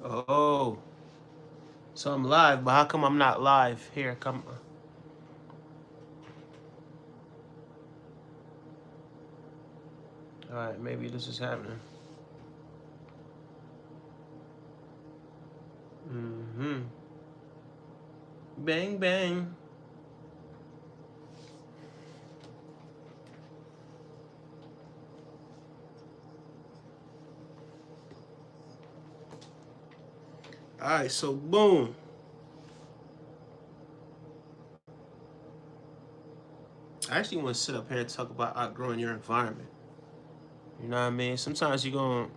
Oh, so I'm live, but how come I'm not live? Here, come. All right, maybe this is happening. Bang, bang. All right, so boom. I actually want to sit up here and talk about outgrowing your environment. You know what I mean? Sometimes you're going to,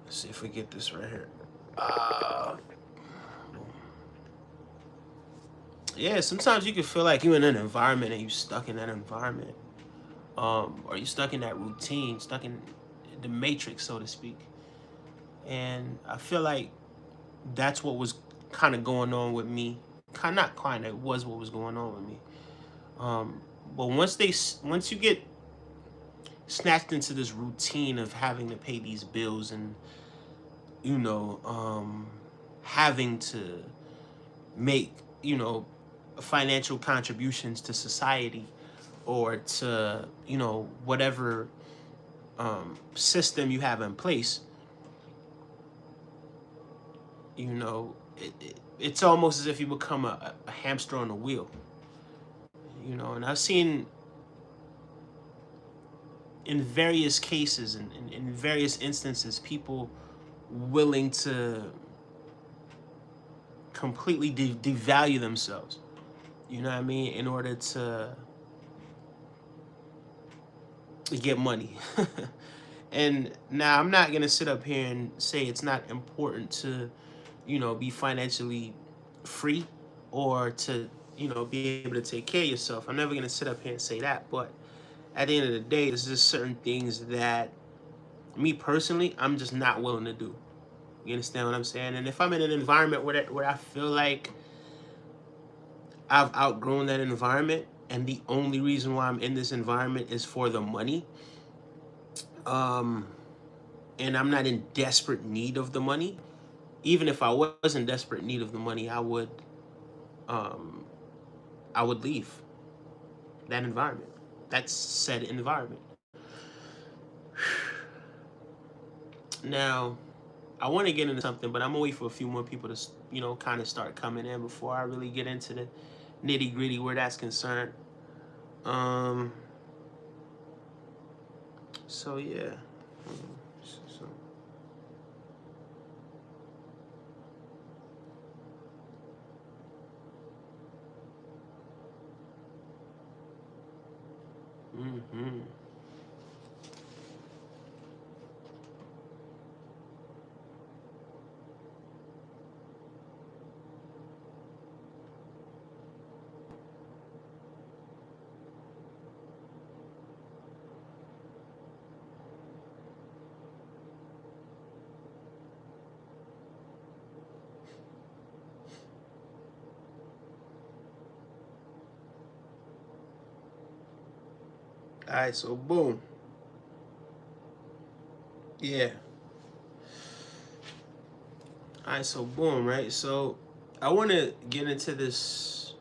let's see if we get this right here. Yeah, sometimes you can feel like you're in an environment and you're stuck in that environment. Or you're stuck in that routine, stuck in the matrix, so to speak. And I feel like that's what was kind of going on with me. Not kind of, it was what was going on with me. But once you get snatched into this routine of having to pay these bills and having to make financial contributions to society or to whatever system you have in place, it's almost as if you become a hamster on a wheel. And I've seen in various cases and in various instances people willing to completely devalue themselves, you know what I mean, in order to get money. And now I'm not going to sit up here and say it's not important to be financially free or to be able to take care of yourself. I'm never going to sit up here and say that, but at the end of the day, there's just certain things that me personally, I'm just not willing to do. You understand what I'm saying? And if I'm in an environment where I feel like I've outgrown that environment and the only reason why I'm in this environment is for the money, and I'm not in desperate need of the money, even if I was in desperate need of the money, I would leave that environment, that said environment. Now, I want to get into something, but I'm gonna wait for a few more people to, kind of start coming in before I really get into the nitty gritty where that's concerned. So yeah. So, all right, so boom. Yeah. All right, so boom, right? So I want to get into this.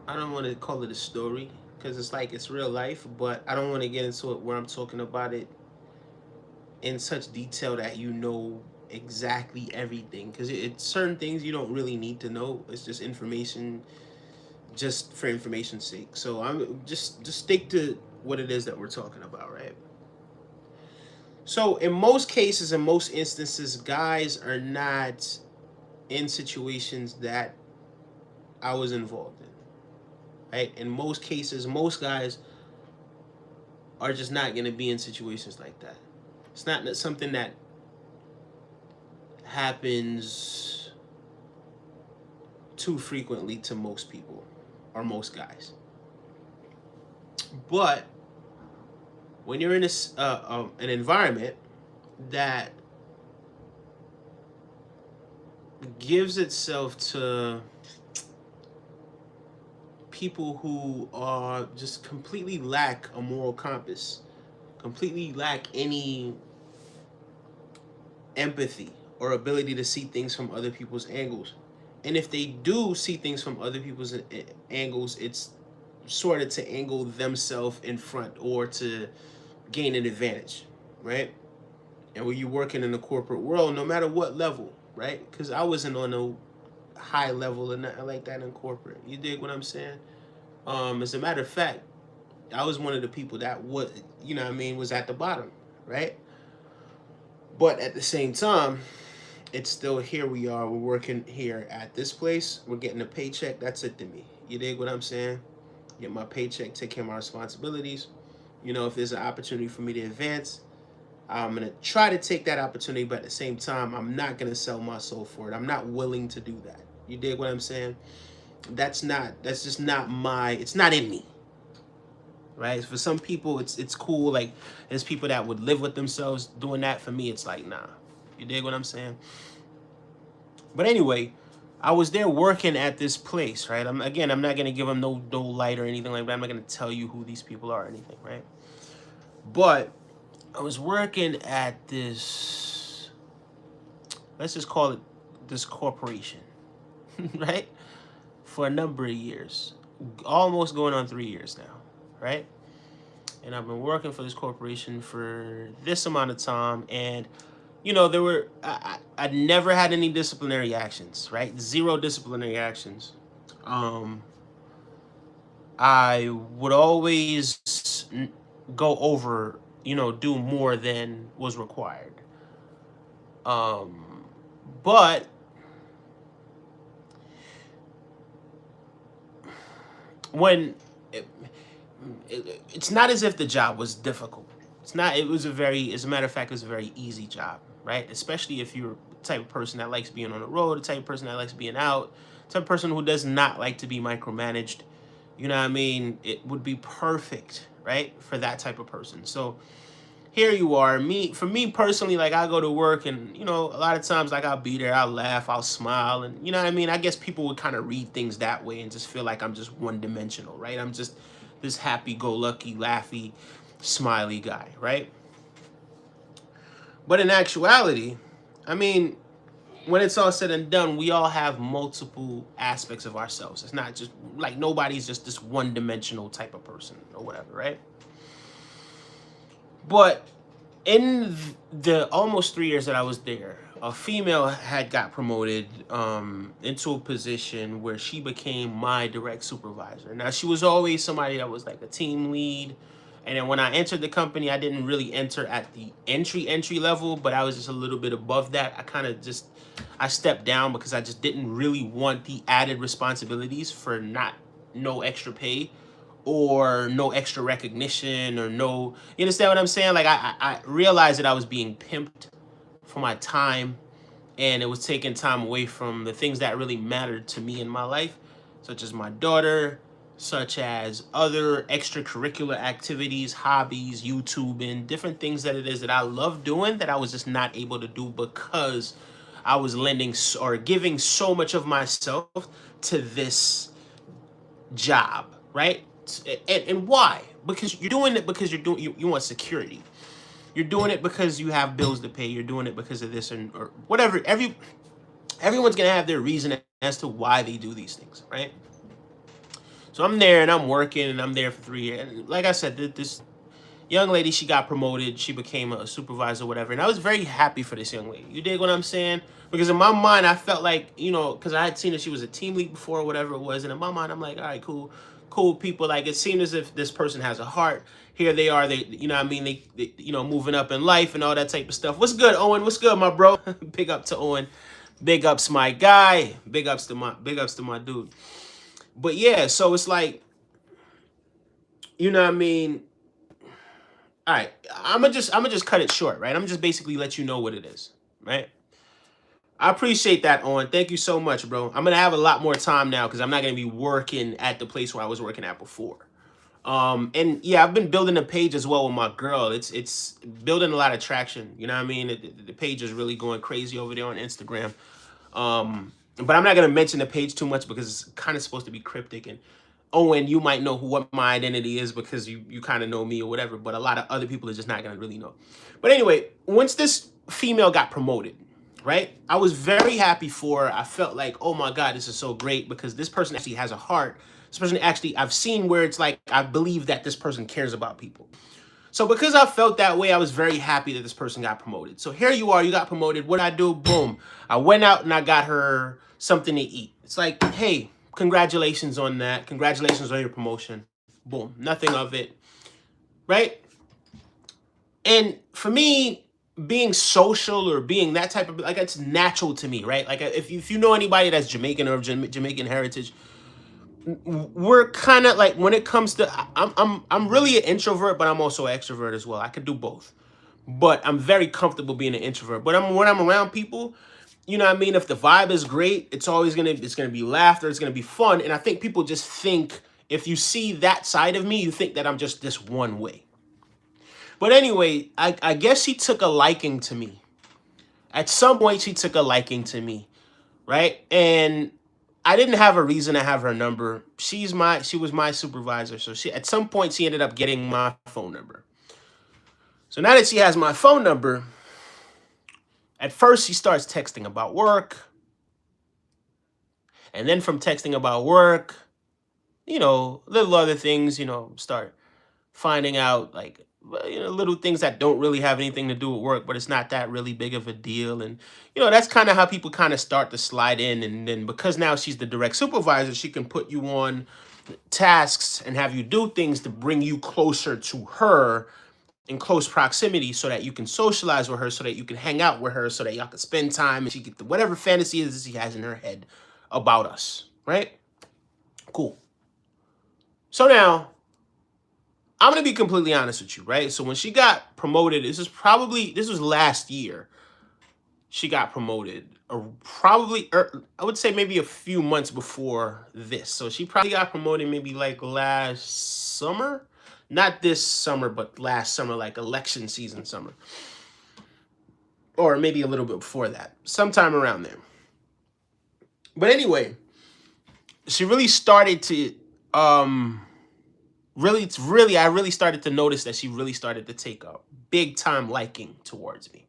I don't want to call it a story because it's like it's real life, but I don't want to get into it where I'm talking about it in such detail that exactly everything, because it's certain things you don't really need to know. It's just information, just for information's sake. So I'm just stick to what it is that we're talking about, right? So in most cases, in most instances, guys are not in situations that I was involved in. Right? In most cases, most guys are just not going to be in situations like that. It's not something that happens too frequently to most people or most guys. But when you're in an environment that gives itself to people who are just completely lack a moral compass, completely lack any empathy or ability to see things from other people's angles. And if they do see things from other people's angles, it's sort of to angle themselves in front or to gain an advantage, right? And when you're working in the corporate world, no matter what level, right? Because I wasn't on no high level or nothing like that in corporate. You dig what I'm saying? As a matter of fact, I was one of the people that was, you know what I mean, was at the bottom, right? But at the same time, it's still here we are. We're working here at this place. We're getting a paycheck. That's it to me. You dig what I'm saying? Get my paycheck, take care of my responsibilities. You know, if there's an opportunity for me to advance, I'm going to try to take that opportunity, but at the same time, I'm not going to sell my soul for it. I'm not willing to do that. You dig what I'm saying? That's just not it's not in me. Right? For some people, it's cool. Like, there's people that would live with themselves doing that. For me, it's like, nah. You dig what I'm saying? But anyway, I was there working at this place, right? I'm not going to give them no light or anything like that. I'm not going to tell you who these people are or anything, right? But I was working at this, let's just call it this corporation, right? For a number of years, almost going on 3 years now, right? And I've been working for this corporation for this amount of time, and you know, I never had any disciplinary actions, right? Zero disciplinary actions. I would always go over, you know, do more than was required. But when it's not as if the job was difficult. It's not. It was as a matter of fact, it was a very easy job, right? Especially if you're the type of person that likes being on the road, the type of person that likes being out, the type of person who does not like to be micromanaged. You know what I mean? It would be perfect, right, for that type of person. So here you are. For me personally, like, I go to work and, you know, a lot of times, like, I'll be there, I'll laugh, I'll smile, and, you know what I mean? I guess people would kind of read things that way and just feel like I'm just one-dimensional, right? I'm just this happy-go-lucky, laughy, smiley guy, right? But in actuality, I mean, when it's all said and done, we all have multiple aspects of ourselves. It's not just, like, nobody's just this one-dimensional type of person or whatever, right? But in the almost 3 years that I was there, a female had got promoted into a position where she became my direct supervisor. Now, she was always somebody that was like a team lead. And then when I entered the company, I didn't really enter at the entry level, but I was just a little bit above that. I stepped down because I just didn't really want the added responsibilities for no extra pay or no extra recognition or no, you understand what I'm saying? Like, I realized that I was being pimped for my time, and it was taking time away from the things that really mattered to me in my life, such as my daughter, such as other extracurricular activities, hobbies, YouTubing, different things that it is that I love doing that I was just not able to do because I was lending or giving so much of myself to this job, right? And why? Because you're doing it because you want security. You're doing it because you have bills to pay. You're doing it because of this or whatever. Everyone's gonna have their reason as to why they do these things, right? So I'm there and I'm working and I'm there for 3 years. And like I said, this young lady, she got promoted. She became a supervisor, whatever. And I was very happy for this young lady. You dig what I'm saying? Because in my mind, I felt like, you know, because I had seen that she was a team lead before or whatever it was. And in my mind, I'm like, all right, cool people. Like, it seemed as if this person has a heart. Here they are. They, you know what I mean? They you know, moving up in life and all that type of stuff. What's good, Owen? What's good, my bro? Big up to Owen. Big ups my guy. Big ups to my dude. But yeah, so it's like, you know what I mean? All right, I'm gonna just cut it short, right? I'm just basically let you know what it is, right? I appreciate that, Owen. Thank you so much, bro. I'm gonna have a lot more time now because I'm not gonna be working at the place where I was working at before. And yeah, I've been building a page as well with my girl. It's building a lot of traction. You know what I mean? The page is really going crazy over there on Instagram. But I'm not gonna mention the page too much because it's kind of supposed to be cryptic. And Owen, you might know what my identity is because you kind of know me or whatever, but a lot of other people are just not going to really know. But anyway, once this female got promoted, right, I was very happy for her. I felt like, oh my God, this is so great because this person actually has a heart. This person actually, I've seen where it's like, I believe that this person cares about people. So because I felt that way, I was very happy that this person got promoted. So here you are, you got promoted. What did I do? Boom. I went out and I got her something to eat. It's like, hey, congratulations on that. Congratulations on your promotion. Boom. Nothing of it. Right? And for me, being social or being that type of, like, it's natural to me, right? Like, if you know anybody that's Jamaican or Jamaican heritage, we're kind of like, when it comes to, I'm really an introvert, but I'm also an extrovert as well. I could do both, but I'm very comfortable being an introvert. But when I'm around people, you know what I mean? If the vibe is great, it's gonna be laughter, it's gonna be fun. And I think people just think, if you see that side of me, you think that I'm just this one way. But anyway, I guess she took a liking to me. At some point, she took a liking to me, right? And I didn't have a reason to have her number. She was my supervisor. So at some point she ended up getting my phone number. So now that she has my phone number, at first she starts texting about work. And then from texting about work, little other things, start finding out, like, little things that don't really have anything to do with work, but it's not that really big of a deal. And, that's kind of how people kind of start to slide in. And then because now she's the direct supervisor, she can put you on tasks and have you do things to bring you closer to her in close proximity so that you can socialize with her, so that you can hang out with her, so that y'all can spend time and she get whatever fantasy it is she has in her head about us, right? Cool. So now, I'm going to be completely honest with you, right? So when she got promoted, this was last year. She got promoted, or I would say maybe a few months before this. So she probably got promoted maybe like last summer. Not this summer, but last summer, like election season summer. Or maybe a little bit before that. Sometime around there. But anyway, she really started to... I really started to notice that she really started to take a big time liking towards me,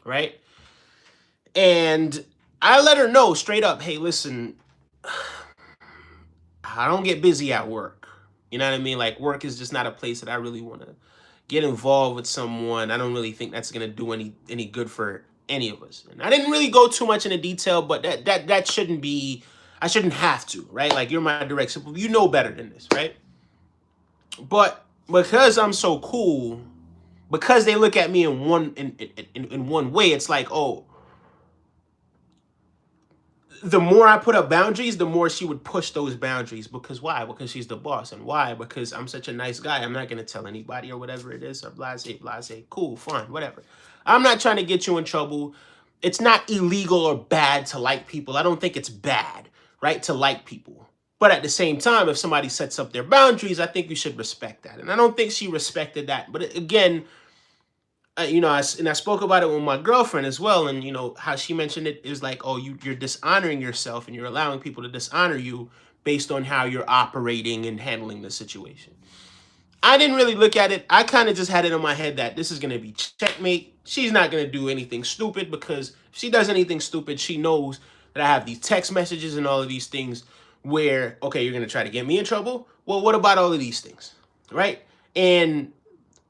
right? And I let her know straight up, hey, listen, I don't get busy at work. You know what I mean? Like, work is just not a place that I really want to get involved with someone. I don't really think that's going to do any good for any of us. And I didn't really go too much into detail, but that shouldn't be, I shouldn't have to, right? Like, you're my direct supervisor. You know better than this, right? But because I'm so cool, because they look at me in one way, it's like, oh, the more I put up boundaries, the more she would push those boundaries. Because why? Because she's the boss. And why? Because I'm such a nice guy. I'm not going to tell anybody or whatever it is, or blase. Cool, fine, whatever. I'm not trying to get you in trouble. It's not illegal or bad to like people. I don't think it's bad, right, to like people. But at the same time, if somebody sets up their boundaries, I think you should respect that. And I don't think she respected that. But again, I spoke about it with my girlfriend as well. And, how she mentioned it is like, oh, you're dishonoring yourself and you're allowing people to dishonor you based on how you're operating and handling the situation. I didn't really look at it. I kind of just had it in my head that this is going to be checkmate. She's not going to do anything stupid, because if she does anything stupid, she knows that I have these text messages and all of these things where, okay, you're going to try to get me in trouble. Well, what about all of these things, right? And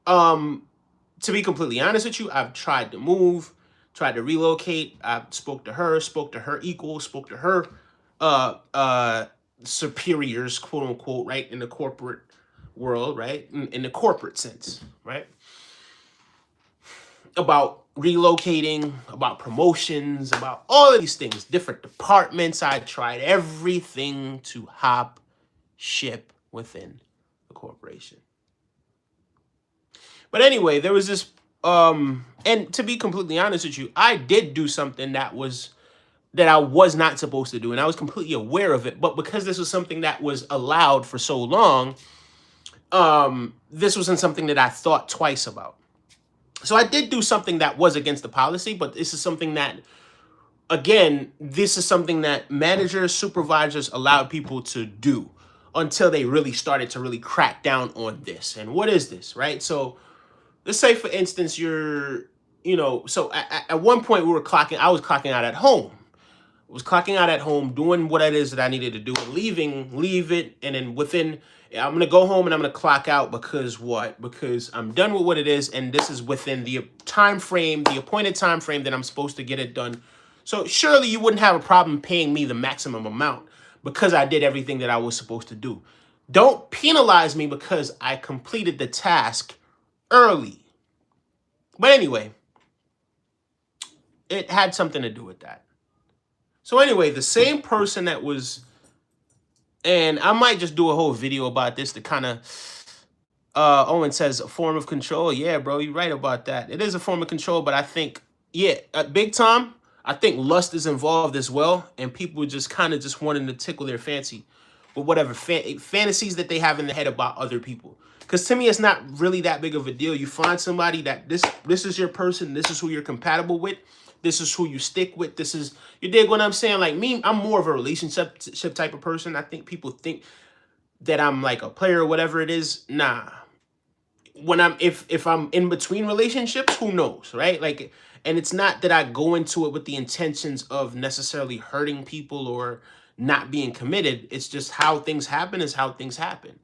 to be completely honest with you, I've tried to move, tried to relocate. I spoke to her equals, spoke to her superiors, quote unquote, right, in the corporate world, right, in the corporate sense, right, about relocating, about promotions, about all of these things, different departments. I tried everything to hop ship within the corporation. But anyway, there was this, and to be completely honest with you, I did do something that I was not supposed to do, and I was completely aware of it. But because this was something that was allowed for so long, this wasn't something that I thought twice about. So I did do something that was against the policy, but this is something that, again, this is something that managers, supervisors allowed people to do. until they really started to really crack down on this. And what is this, right? So let's say, for instance, so at one point I was clocking out at home. I was clocking out at home, doing what it is that I needed to do, and leave it, and then I'm gonna go home and I'm gonna clock out because what? Because I'm done with what it is, and this is within the time frame, the appointed time frame that I'm supposed to get it done. So surely you wouldn't have a problem paying me the maximum amount because I did everything that I was supposed to do. Don't penalize me because I completed the task early. But anyway, it had something to do with that. So anyway, the same person that was, and I might just do a whole video about this to kind of, Owen says a form of control. Yeah, bro, you're right about that. It is a form of control, but I think, yeah, big time, I think lust is involved as well. And people just kind of just wanting to tickle their fancy with whatever fantasies that they have in their head about other people. Because to me, it's not really that big of a deal. You find somebody that this is your person. This is who you're compatible with. This is who you stick with. This is, you dig what I'm saying? Like me, I'm more of a relationship type of person. I think people think that I'm like a player or whatever it is. Nah. When if I'm in between relationships, who knows, right? Like, and it's not that I go into it with the intentions of necessarily hurting people or not being committed. It's just how things happen is how things happen.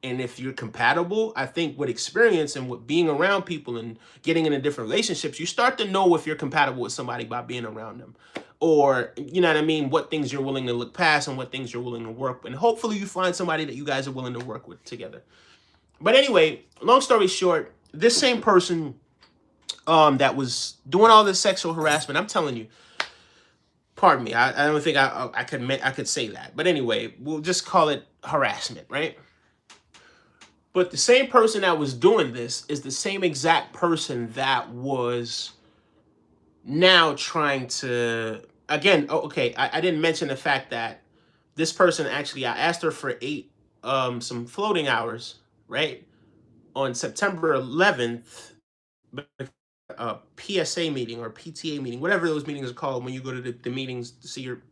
And if you're compatible, I think with experience and with being around people and getting into different relationships, you start to know if you're compatible with somebody by being around them. Or, you know what I mean, what things you're willing to look past and what things you're willing to work with. And hopefully you find somebody that you guys are willing to work with together. But anyway, long story short, this same person that was doing all this sexual harassment, I'm telling you, pardon me, I don't think I could say that. But anyway, we'll just call it harassment, right? But the same person that was doing this is the same exact person that was now trying to, again, okay, I didn't mention the fact that this person actually, I asked her for some floating hours, right? On September 11th, a PSA meeting or PTA meeting, whatever those meetings are called when you go to the meetings to see your,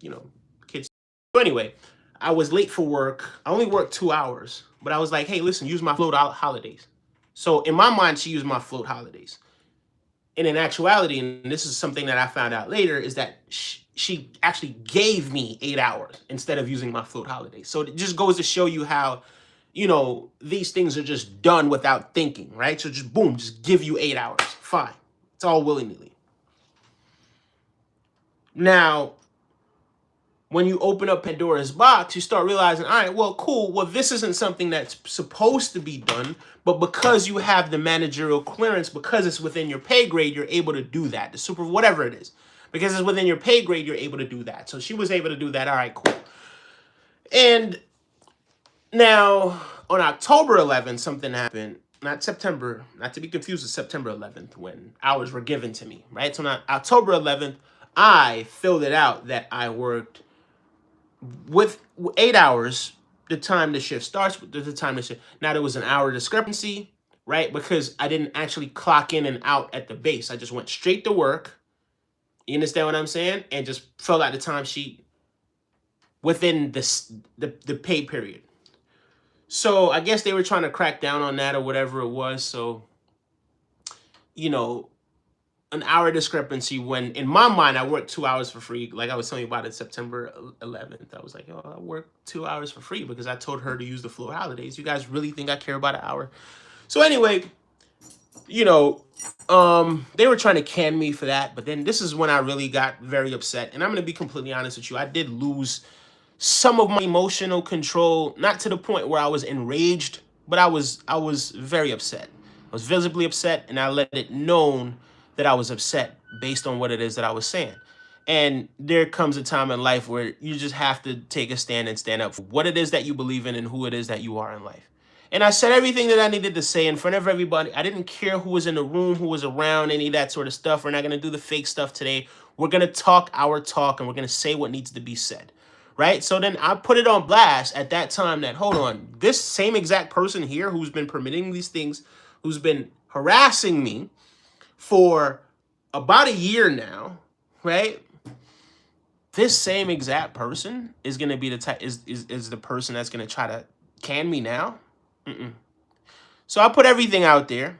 kids. So anyway, I was late for work. I only worked 2 hours, but I was like, hey, listen, use my float holidays. So in my mind, she used my float holidays. And in actuality, and this is something that I found out later, is that she actually gave me 8 hours instead of using my float holidays. So it just goes to show you how, these things are just done without thinking, right? So just boom, just give you 8 hours. Fine. It's all willy-nilly. Now, when you open up Pandora's box, you start realizing, all right, well, cool. Well, this isn't something that's supposed to be done, but because you have the managerial clearance, because it's within your pay grade, you're able to do that. Whatever it is. Because it's within your pay grade, you're able to do that. So she was able to do that. All right, cool. And now, on October 11th, something happened. Not September, not to be confused with September 11th, when hours were given to me, right? So on October 11th, I filled it out that I worked with 8 hours, the time the shift starts, the time the shift. Now, there was an hour discrepancy, right? Because I didn't actually clock in and out at the base. I just went straight to work. You understand what I'm saying? And just filled out the timesheet within the pay period. So I guess they were trying to crack down on that or whatever it was. So, an hour discrepancy when, in my mind, I worked 2 hours for free. Like I was telling you about it, September 11th. I was like, oh, I worked 2 hours for free because I told her to use the float holidays. You guys really think I care about an hour? So anyway, they were trying to can me for that. But then this is when I really got very upset. And I'm going to be completely honest with you. I did lose some of my emotional control, not to the point where I was enraged, but I was very upset. I was visibly upset, and I let it known that I was upset based on what it is that I was saying. And there comes a time in life where you just have to take a stand and stand up for what it is that you believe in and who it is that you are in life. And I said everything that I needed to say in front of everybody. I didn't care who was in the room, who was around, any of that sort of stuff. We're not going to do the fake stuff today. We're going to talk our talk, and we're going to say what needs to be said. Right? So then I put it on blast at that time that, hold on, this same exact person here who's been permitting these things, who's been harassing me for about a year now, right? This same exact person is going to be the type, is the person that's going to try to Can me now? Mm-mm. So I put everything out there.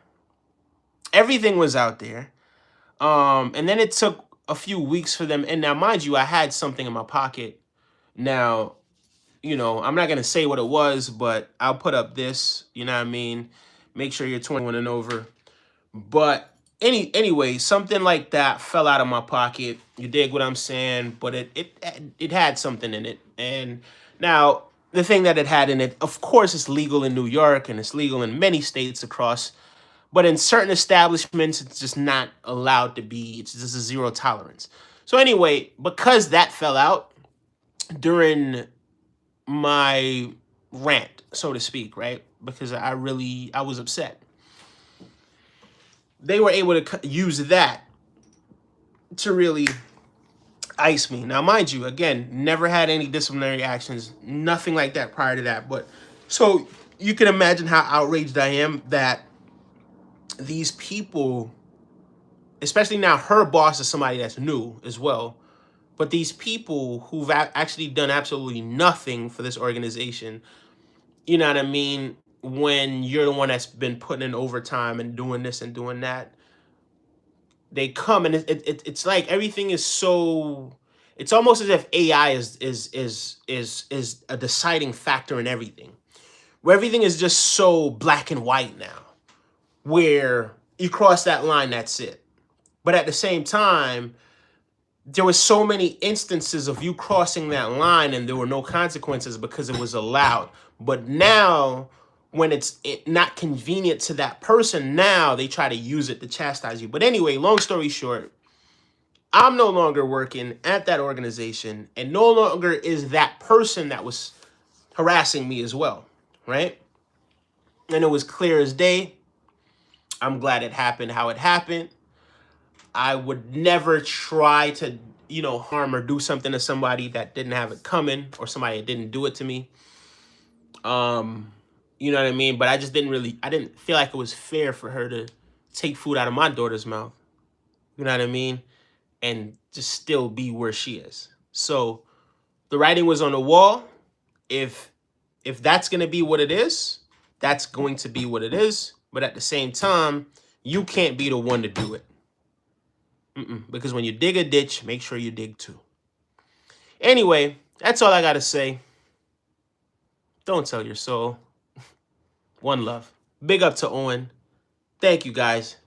Everything was out there. And then it took a few weeks for them. And now, mind you, I had something in my pocket. Now, I'm not gonna say what it was, but I'll put up this. You know what I mean? Make sure you're 21 and over. But anyway, something like that fell out of my pocket. You dig what I'm saying? But it had something in it. And now the thing that it had in it, of course, it's legal in New York and it's legal in many states across. But in certain establishments, it's just not allowed to be. It's just a zero tolerance. So anyway, because that fell out during my rant, so to speak, right? Because I was upset. They were able to use that to really ice me. Now, mind you, again, never had any disciplinary actions, nothing like that prior to that. But so you can imagine how outraged I am that these people, especially now her boss is somebody that's new as well, but these people who've actually done absolutely nothing for this organization, you know what I mean? When you're the one that's been putting in overtime and doing this and doing that, they come and it's like everything is so. It's almost as if AI is a deciding factor in everything, where everything is just so black and white now, where you cross that line, that's it. But at the same time, there was so many instances of you crossing that line and there were no consequences because it was allowed. But now, when it's not convenient to that person, now they try to use it to chastise you. But anyway, long story short, I'm no longer working at that organization, and no longer is that person that was harassing me as well, right? And it was clear as day. I'm glad it happened how it happened. I would never try to, harm or do something to somebody that didn't have it coming, or somebody that didn't do it to me. You know what I mean? But I didn't feel like it was fair for her to take food out of my daughter's mouth. You know what I mean? And just still be where she is. So the writing was on the wall. If that's going to be what it is, that's going to be what it is. But at the same time, you can't be the one to do it. Because when you dig a ditch, make sure you dig two. Anyway, that's all I got to say. Don't sell your soul. One love. Big up to Owen. Thank you, guys.